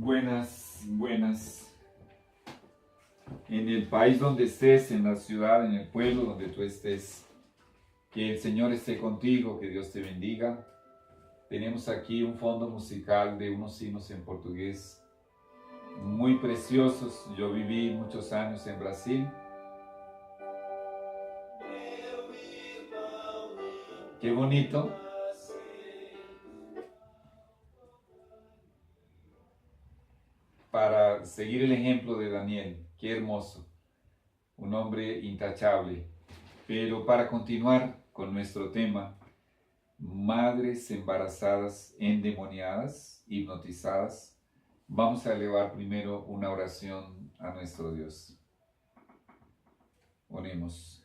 Buenas, buenas. En el país donde estés, en la ciudad, en el pueblo donde tú estés, que el Señor esté contigo, que Dios te bendiga. Tenemos aquí un fondo musical de unos himnos en portugués muy preciosos. Yo viví muchos años en Brasil. Qué bonito. Para seguir el ejemplo de Daniel, qué hermoso, un hombre intachable. Pero para continuar con nuestro tema, madres embarazadas endemoniadas, hipnotizadas, vamos a elevar primero una oración a nuestro Dios. Oremos.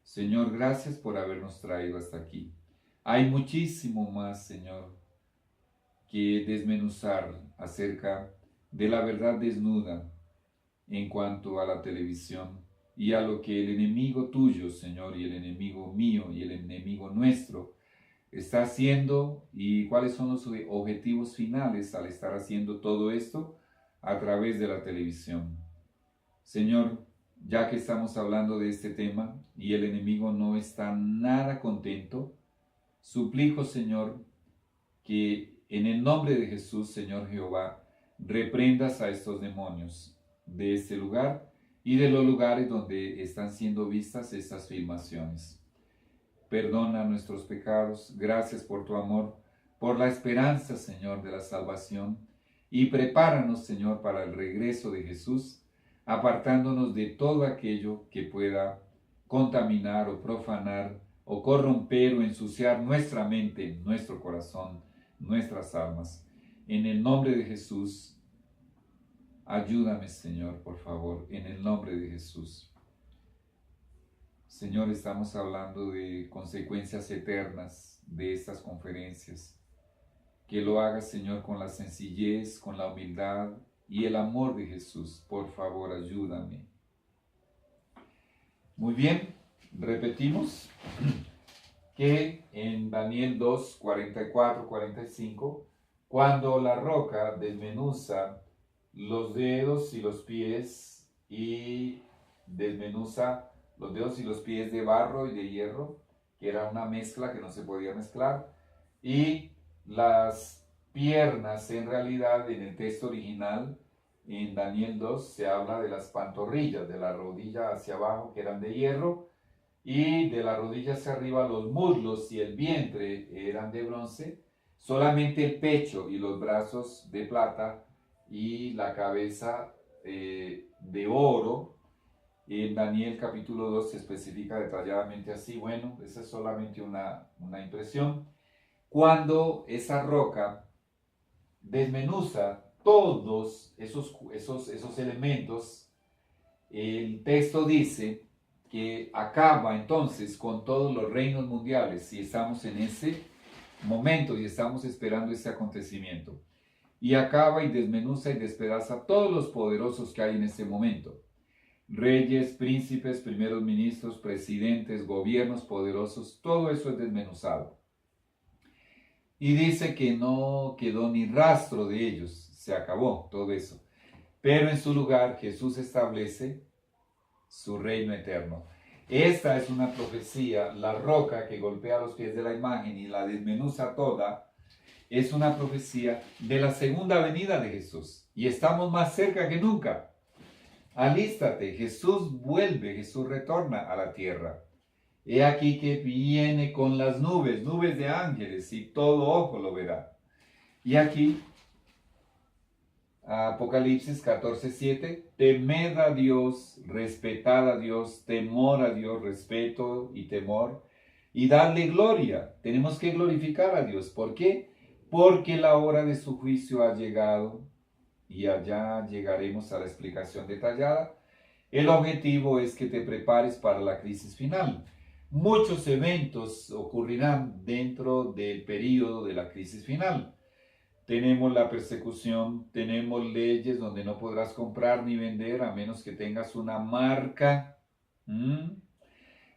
Señor, gracias por habernos traído hasta aquí. Hay muchísimo más, Señor, que desmenuzar acerca de la verdad desnuda en cuanto a la televisión y a lo que el enemigo tuyo, Señor, y el enemigo mío y el enemigo nuestro está haciendo y cuáles son los objetivos finales al estar haciendo todo esto a través de la televisión. Señor, ya que estamos hablando de este tema y el enemigo no está nada contento, suplico, Señor, que en el nombre de Jesús, Señor Jehová, reprendas a estos demonios de este lugar y de los lugares donde están siendo vistas estas filmaciones. Perdona nuestros pecados, gracias por tu amor, por la esperanza, Señor, de la salvación, y prepáranos, Señor, para el regreso de Jesús, apartándonos de todo aquello que pueda contaminar o profanar o corromper o ensuciar nuestra mente, nuestro corazón, nuestras almas. En el nombre de Jesús, ayúdame, Señor, por favor, en el nombre de Jesús. Señor, estamos hablando de consecuencias eternas de estas conferencias. Que lo hagas, Señor, con la sencillez, con la humildad y el amor de Jesús. Por favor, ayúdame. Muy bien, repetimos que en Daniel 2, 44, 45, cuando la roca desmenuza los dedos y los pies y desmenuza los dedos y los pies de barro y de hierro, que era una mezcla que no se podía mezclar, y las piernas, en realidad en el texto original, en Daniel 2, se habla de las pantorrillas, de la rodilla hacia abajo, que eran de hierro, y de la rodilla hacia arriba los muslos y el vientre eran de bronce, solamente el pecho y los brazos de plata y la cabeza de oro. En Daniel capítulo 2 se especifica detalladamente así. Bueno, esa es solamente una impresión. Cuando esa roca desmenuza todos esos elementos, el texto dice que acaba entonces con todos los reinos mundiales, y estamos en ese momento y estamos esperando ese acontecimiento. Y acaba y desmenuza y despedaza todos los poderosos que hay en este momento. Reyes, príncipes, primeros ministros, presidentes, gobiernos poderosos, todo eso es desmenuzado. Y dice que no quedó ni rastro de ellos, se acabó todo eso. Pero en su lugar Jesús establece su reino eterno. Esta es una profecía, la roca que golpea los pies de la imagen y la desmenuza toda, es una profecía de la segunda venida de Jesús. Y estamos más cerca que nunca. Alístate, Jesús vuelve, Jesús retorna a la tierra. He aquí que viene con las nubes, nubes de ángeles, y todo ojo lo verá. Y aquí, Apocalipsis 14:7, temed a Dios, respetad a Dios, temor a Dios, respeto y temor, y dadle gloria. Tenemos que glorificar a Dios. ¿Por qué? Porque la hora de su juicio ha llegado, y allá llegaremos a la explicación detallada. El objetivo es que te prepares para la crisis final. Muchos eventos ocurrirán dentro del periodo de la crisis final. Tenemos la persecución, tenemos leyes donde no podrás comprar ni vender a menos que tengas una marca.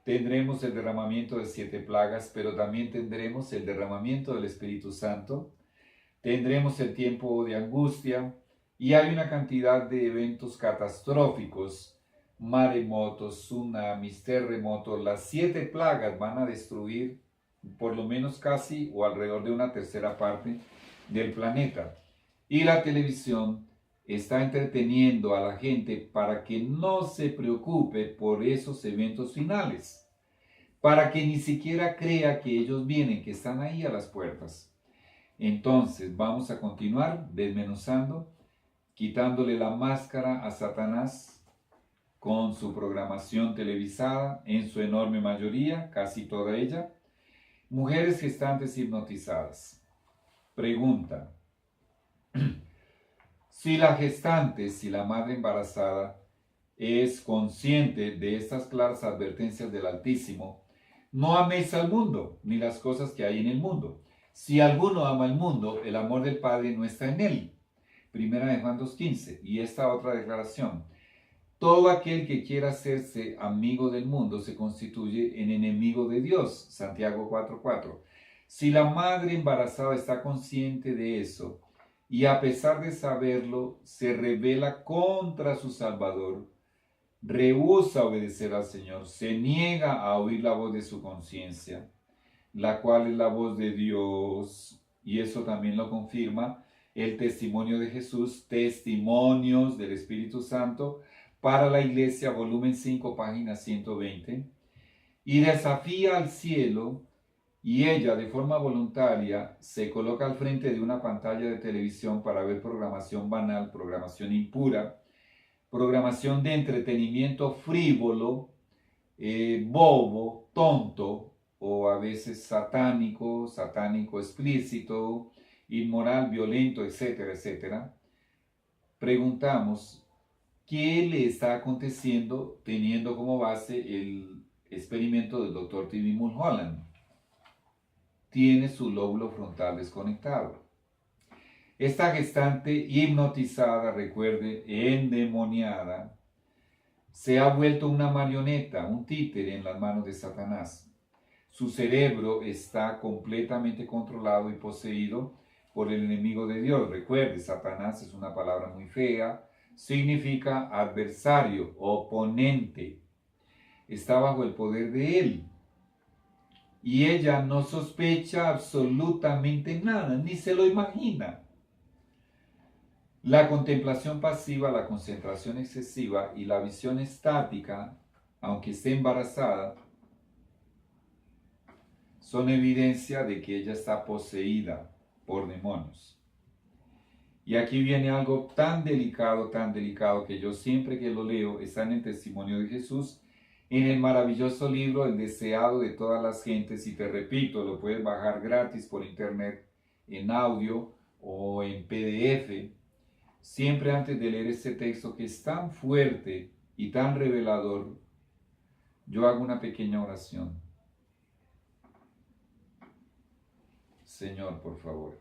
Tendremos el derramamiento de 7 plagas, pero también tendremos el derramamiento del Espíritu Santo. Tendremos el tiempo de angustia, y hay una cantidad de eventos catastróficos, maremotos, tsunamis, terremotos. Las 7 plagas van a destruir por lo menos casi o alrededor de una tercera parte del planeta. Y la televisión está entreteniendo a la gente para que no se preocupe por esos eventos finales, para que ni siquiera crea que ellos vienen, que están ahí a las puertas. Entonces vamos a continuar desmenuzando, quitándole la máscara a Satanás con su programación televisada, en su enorme mayoría, casi toda ella. Mujeres gestantes hipnotizadas. Pregunta: si la gestante, si la madre embarazada es consciente de estas claras advertencias del Altísimo, no améis al mundo, ni las cosas que hay en el mundo. Si alguno ama el mundo, el amor del Padre no está en él. Primera de Juan 2:15. Y esta otra declaración: todo aquel que quiera hacerse amigo del mundo se constituye en enemigo de Dios. Santiago 4:4. Si la madre embarazada está consciente de eso y a pesar de saberlo se rebela contra su Salvador, rehúsa obedecer al Señor, se niega a oír la voz de su conciencia, la cual es la voz de Dios, y eso también lo confirma el testimonio de Jesús, Testimonios del Espíritu Santo, para la Iglesia, volumen 5, página 120, y desafía al cielo, y ella de forma voluntaria se coloca al frente de una pantalla de televisión para ver programación banal, programación impura, programación de entretenimiento frívolo, bobo, tonto, o a veces satánico explícito, inmoral, violento, etcétera, etcétera. Preguntamos, ¿qué le está aconteciendo teniendo como base el experimento del Dr. T.B. Mulholland? Tiene su lóbulo frontal desconectado. Esta gestante hipnotizada, recuerde, endemoniada, se ha vuelto una marioneta, un títere en las manos de Satanás. Su cerebro está completamente controlado y poseído por el enemigo de Dios. Recuerde, Satanás es una palabra muy fea, significa adversario, oponente. Está bajo el poder de él. Y ella no sospecha absolutamente nada, ni se lo imagina. La contemplación pasiva, la concentración excesiva y la visión estática, aunque esté embarazada, son evidencia de que ella está poseída por demonios. Y aquí viene algo tan delicado, que yo siempre que lo leo, está en el testimonio de Jesús, en el maravilloso libro El deseado de todas las gentes, y te repito, lo puedes bajar gratis por internet, en audio o en PDF. Siempre antes de leer este texto que es tan fuerte y tan revelador, yo hago una pequeña oración. Señor, por favor,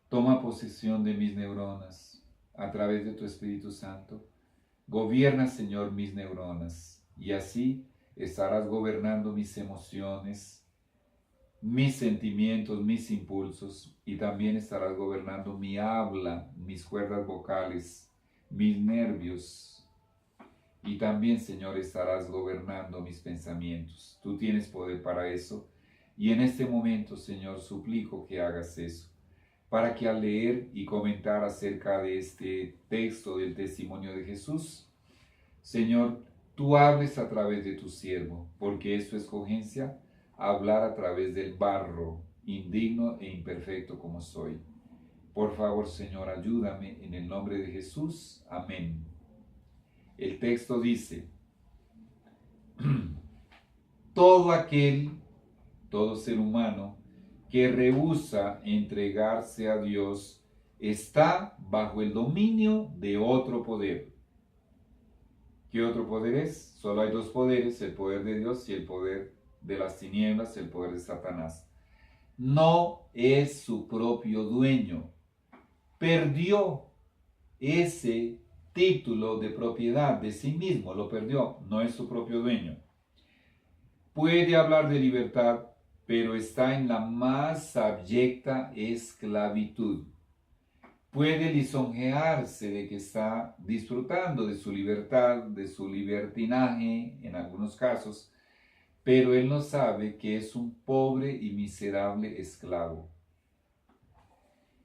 toma posesión de mis neuronas a través de tu Espíritu Santo. Gobierna, Señor, mis neuronas, y así estarás gobernando mis emociones, mis sentimientos, mis impulsos, y también estarás gobernando mi habla, mis cuerdas vocales, mis nervios, y también, Señor, estarás gobernando mis pensamientos. Tú tienes poder para eso, y en este momento, Señor, suplico que hagas eso, para que al leer y comentar acerca de este texto del testimonio de Jesús, Señor, tú hables a través de tu siervo, porque es tu escogencia hablar a través del barro, indigno e imperfecto como soy. Por favor, Señor, ayúdame en el nombre de Jesús. Amén. El texto dice: todo ser humano que rehúsa entregarse a Dios está bajo el dominio de otro poder. ¿Qué otro poder es? Solo hay 2 poderes, el poder de Dios y el poder de las tinieblas, el poder de Satanás. No es su propio dueño. Perdió ese título de propiedad de sí mismo, lo perdió, no es su propio dueño. Puede hablar de libertad, pero está en la más abyecta esclavitud. puede lisonjearse de que está disfrutando de su libertad, de su libertinaje en algunos casos, pero él no sabe que es un pobre y miserable esclavo.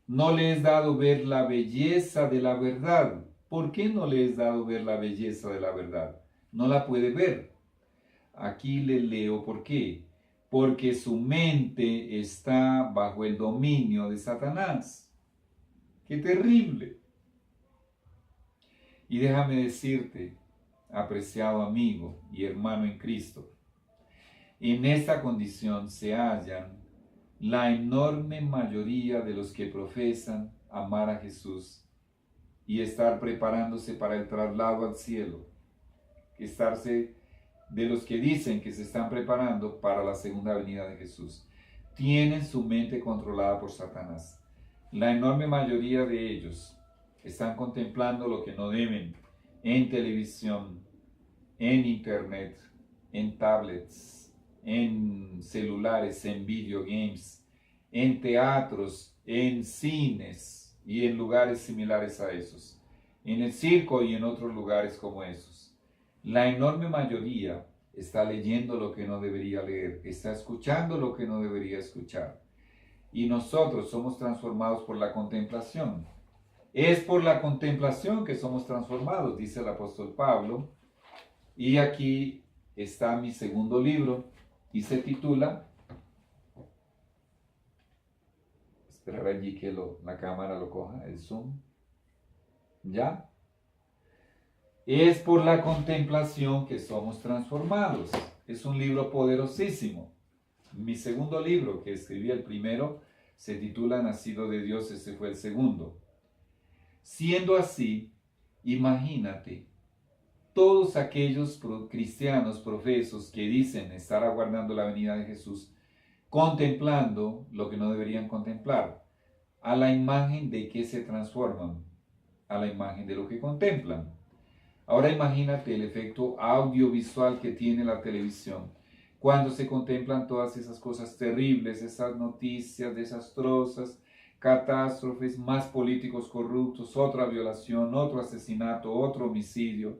No le es dado ver la belleza de la verdad. ¿Por qué no le es dado ver la belleza de la verdad? No la puede ver. Aquí le leo por qué. Porque su mente está bajo el dominio de Satanás. ¡Qué terrible! Y déjame decirte, apreciado amigo y hermano en Cristo, en esta condición se hallan la enorme mayoría de los que profesan amar a Jesús y estar preparándose para el traslado al cielo, de los que dicen que se están preparando para la segunda venida de Jesús. Tienen su mente controlada por Satanás. La enorme mayoría de ellos están contemplando lo que no deben en televisión, en internet, en tablets, en celulares, en videogames, en teatros, en cines y en lugares similares a esos, en el circo y en otros lugares como esos. La enorme mayoría está leyendo lo que no debería leer, está escuchando lo que no debería escuchar. Y nosotros somos transformados por la contemplación. Es por la contemplación que somos transformados, dice el apóstol Pablo. Y aquí está mi segundo libro y se titula, esperar allí que la cámara lo coja, el zoom, ¿ya? Es por la contemplación que somos transformados. Es un libro poderosísimo. Mi segundo libro, que escribí el primero, se titula Nacido de Dios, ese fue el segundo. Siendo así, imagínate, todos aquellos cristianos profesos que dicen estar aguardando la venida de Jesús, contemplando lo que no deberían contemplar, a la imagen de que se transforman, a la imagen de lo que contemplan. Ahora imagínate el efecto audiovisual que tiene la televisión cuando se contemplan todas esas cosas terribles, esas noticias desastrosas, catástrofes, más políticos corruptos, otra violación, otro asesinato, otro homicidio.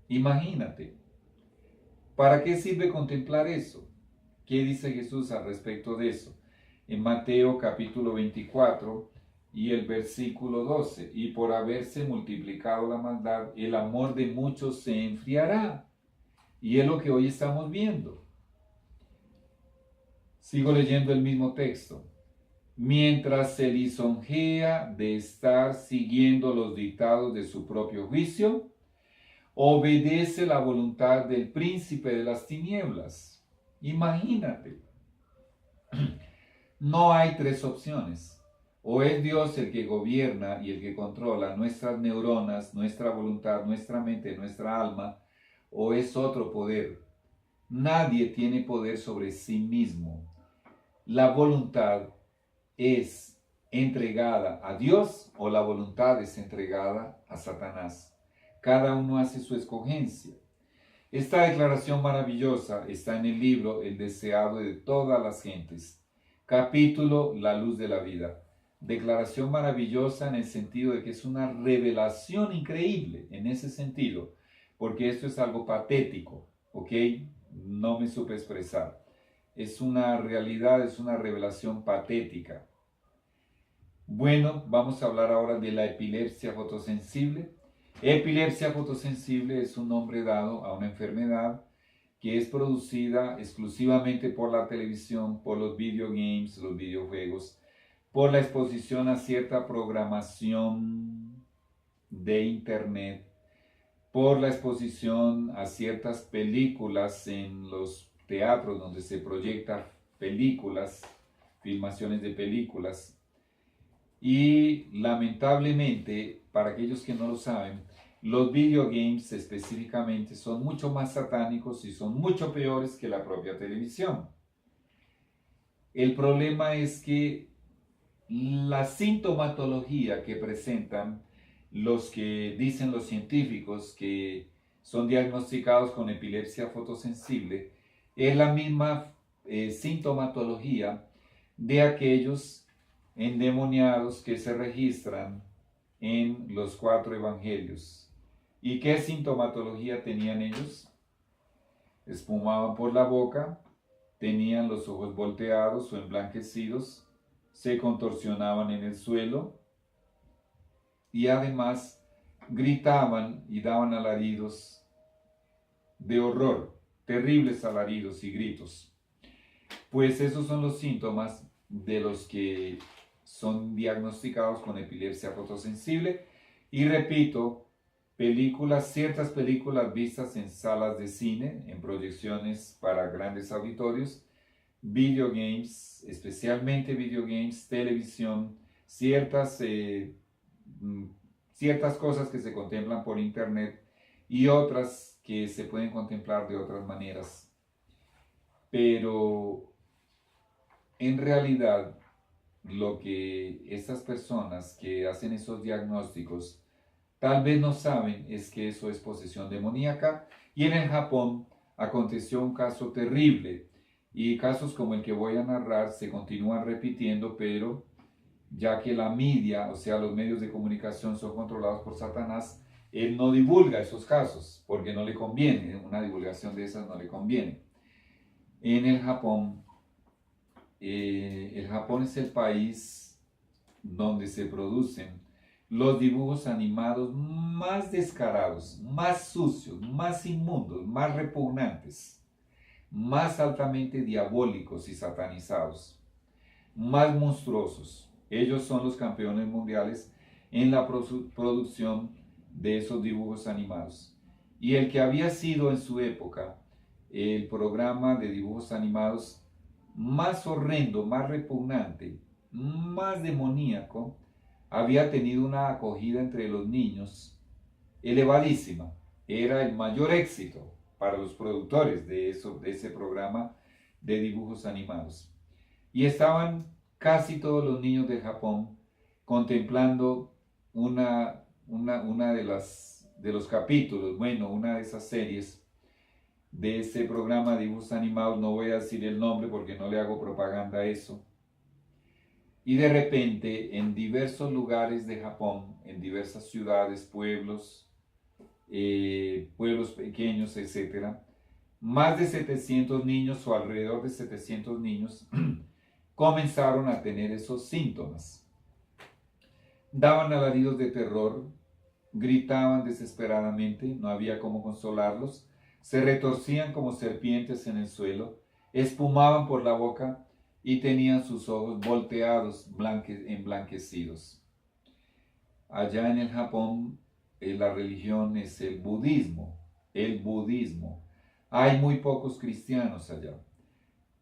Imagínate. ¿Para qué sirve contemplar eso? ¿Qué dice Jesús al respecto de eso? En Mateo capítulo 24 y el versículo 12. Y por haberse multiplicado la maldad, el amor de muchos se enfriará. Y es lo que hoy estamos viendo. Sigo leyendo el mismo texto. Mientras se lisonjea de estar siguiendo los dictados de su propio juicio, obedece la voluntad del príncipe de las tinieblas. Imagínate. No hay tres opciones. O es Dios el que gobierna y el que controla nuestras neuronas, nuestra voluntad, nuestra mente, nuestra alma, o es otro poder. Nadie tiene poder sobre sí mismo. La voluntad es entregada a Dios o la voluntad es entregada a Satanás. Cada uno hace su escogencia. Esta declaración maravillosa está en el libro El deseado de todas las gentes, capítulo La luz de la vida. Declaración maravillosa en el sentido de que es una revelación increíble en ese sentido, porque esto es algo patético, ¿ok? No me supe expresar. Es una realidad, es una revelación patética. Bueno, vamos a hablar ahora de la epilepsia fotosensible. Epilepsia fotosensible es un nombre dado a una enfermedad que es producida exclusivamente por la televisión, por los videogames, los videojuegos, por la exposición a cierta programación de internet, por la exposición a ciertas películas en los teatros donde se proyectan películas, filmaciones de películas. Y lamentablemente, para aquellos que no lo saben, los videogames específicamente son mucho más satánicos y son mucho peores que la propia televisión. El problema es que la sintomatología que presentan los que dicen los científicos que son diagnosticados con epilepsia fotosensible es la misma sintomatología de aquellos endemoniados que se registran en los 4 evangelios. ¿Y qué sintomatología tenían ellos? Espumaban por la boca, tenían los ojos volteados o emblanquecidos, se contorsionaban en el suelo y además gritaban y daban alaridos de horror, terribles alaridos y gritos. Pues esos son los síntomas de los que son diagnosticados con epilepsia fotosensible. Y repito, ciertas películas vistas en salas de cine, en proyecciones para grandes auditorios, videogames, especialmente videogames, televisión, ciertas cosas que se contemplan por internet y otras que se pueden contemplar de otras maneras. Pero en realidad, lo que estas personas que hacen esos diagnósticos tal vez no saben es que eso es posesión demoníaca. Y en el Japón aconteció un caso terrible, y casos como el que voy a narrar se continúan repitiendo, pero ya que la media, o sea, los medios de comunicación son controlados por Satanás, él no divulga esos casos porque no le conviene, una divulgación de esas no le conviene. En el Japón es el país donde se producen los dibujos animados más descarados, más sucios, más inmundos, más repugnantes, más altamente diabólicos y satanizados, más monstruosos. Ellos son los campeones mundiales en la producción de esos dibujos animados. Y el que había sido en su época el programa de dibujos animados más horrendo, más repugnante, más demoníaco, había tenido una acogida entre los niños elevadísima. Era el mayor éxito para los productores de ese programa de dibujos animados. Y estaban casi todos los niños de Japón contemplando una de los capítulos, una de esas series de ese programa de dibujos animados. No voy a decir el nombre porque no le hago propaganda a eso. Y de repente, en diversos lugares de Japón, en diversas ciudades, pueblos pequeños, etc., más de 700 niños o alrededor de 700 niños comenzaron a tener esos síntomas. Daban alaridos de terror, gritaban desesperadamente, no había cómo consolarlos, se retorcían como serpientes en el suelo, espumaban por la boca y tenían sus ojos volteados, emblanquecidos. Allá en el Japón, la religión es el budismo. Hay muy pocos cristianos allá.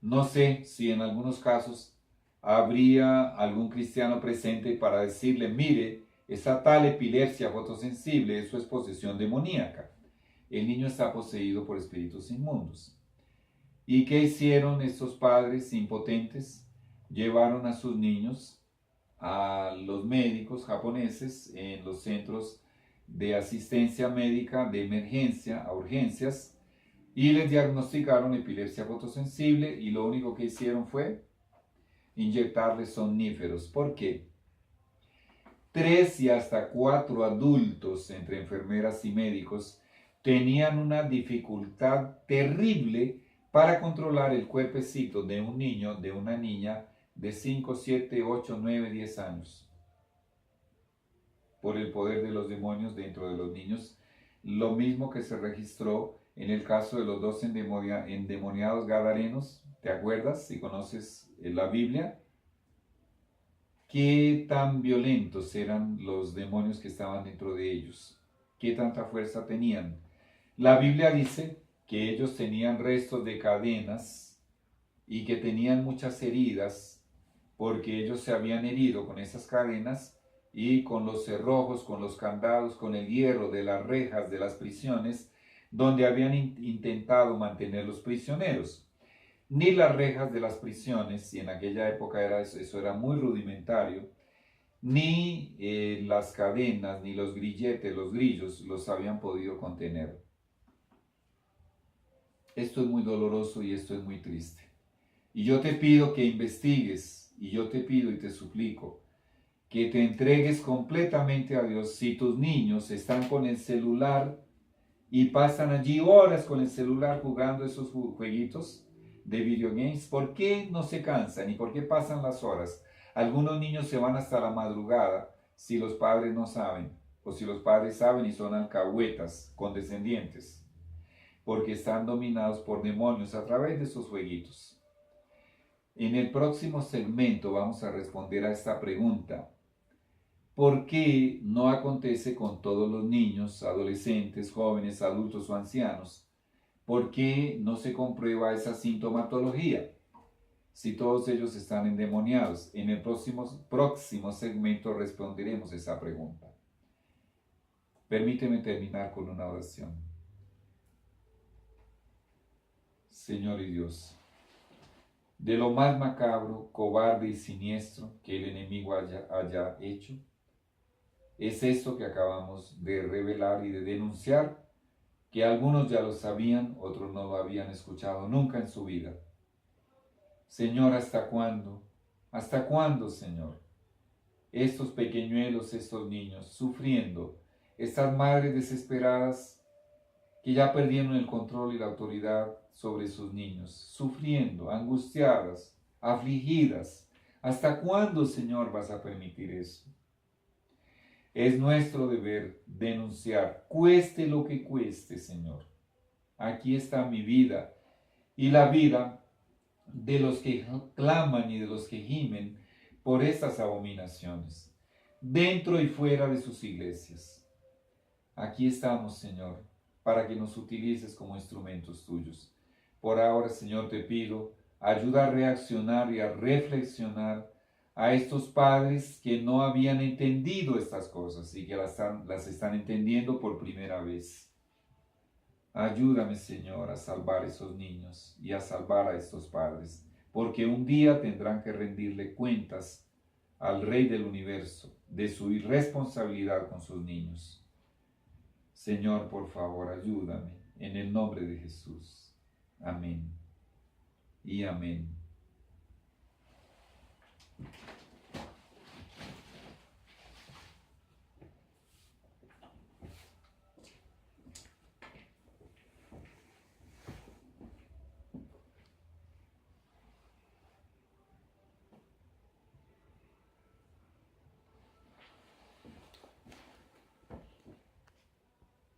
No sé si en algunos casos habría algún cristiano presente para decirle: mire, esa tal epilepsia fotosensible, eso es posesión demoníaca. El niño está poseído por espíritus inmundos. ¿Y qué hicieron estos padres impotentes? Llevaron a sus niños a los médicos japoneses en los centros de asistencia médica de emergencia, a urgencias, y les diagnosticaron epilepsia fotosensible, y lo único que hicieron fue inyectarles somníferos. ¿Por qué? 3 y hasta 4 adultos, entre enfermeras y médicos, tenían una dificultad terrible para controlar el cuerpecito de un niño, de una niña de 5, 7, 8, 9, 10 años. Por el poder de los demonios dentro de los niños. Lo mismo que se registró en el caso de los 2 endemoniados gadarenos. ¿Te acuerdas? Si conoces la Biblia. ¿Qué tan violentos eran los demonios que estaban dentro de ellos? ¿Qué tanta fuerza tenían? La Biblia dice que ellos tenían restos de cadenas y que tenían muchas heridas porque ellos se habían herido con esas cadenas y con los cerrojos, con los candados, con el hierro de las rejas de las prisiones donde habían intentado mantener los prisioneros. Ni las rejas de las prisiones, y en aquella época eso era muy rudimentario, ni las cadenas, ni los grilletes, los grillos los habían podido contener. Esto es muy doloroso y esto es muy triste. Y yo te pido que investigues Y yo te pido y te suplico que te entregues completamente a Dios. Si tus niños están con el celular y pasan allí horas con el celular jugando esos jueguitos de video games, ¿por qué no se cansan y por qué pasan las horas? Algunos niños se van hasta la madrugada si los padres no saben, o si los padres saben y son alcahuetas, condescendientes, porque están dominados por demonios a través de esos jueguitos. En el próximo segmento vamos a responder a esta pregunta. ¿Por qué no acontece con todos los niños, adolescentes, jóvenes, adultos o ancianos? ¿Por qué no se comprueba esa sintomatología? Si todos ellos están endemoniados. En el próximo segmento responderemos esa pregunta. Permíteme terminar con una oración. Señor y Dios, de lo más macabro, cobarde y siniestro que el enemigo haya hecho, es esto que acabamos de revelar y de denunciar, que algunos ya lo sabían, otros no lo habían escuchado nunca en su vida. Señor, ¿hasta cuándo? ¿Hasta cuándo, Señor? Estos pequeñuelos, estos niños, sufriendo, estas madres desesperadas que ya perdieron el control y la autoridad sobre sus niños, sufriendo, angustiadas, afligidas. ¿Hasta cuándo, Señor, vas a permitir eso? Es nuestro deber denunciar, cueste lo que cueste, Señor. Aquí está mi vida y la vida de los que claman y de los que gimen por estas abominaciones, dentro y fuera de sus iglesias. Aquí estamos, Señor, para que nos utilices como instrumentos tuyos. Por ahora, Señor, te pido, ayuda a reaccionar y a reflexionar a estos padres que no habían entendido estas cosas y que las están entendiendo por primera vez. Ayúdame, Señor, a salvar a esos niños y a salvar a estos padres, porque un día tendrán que rendirle cuentas al Rey del Universo de su irresponsabilidad con sus niños. Señor, por favor, ayúdame, en el nombre de Jesús. Amén y amén.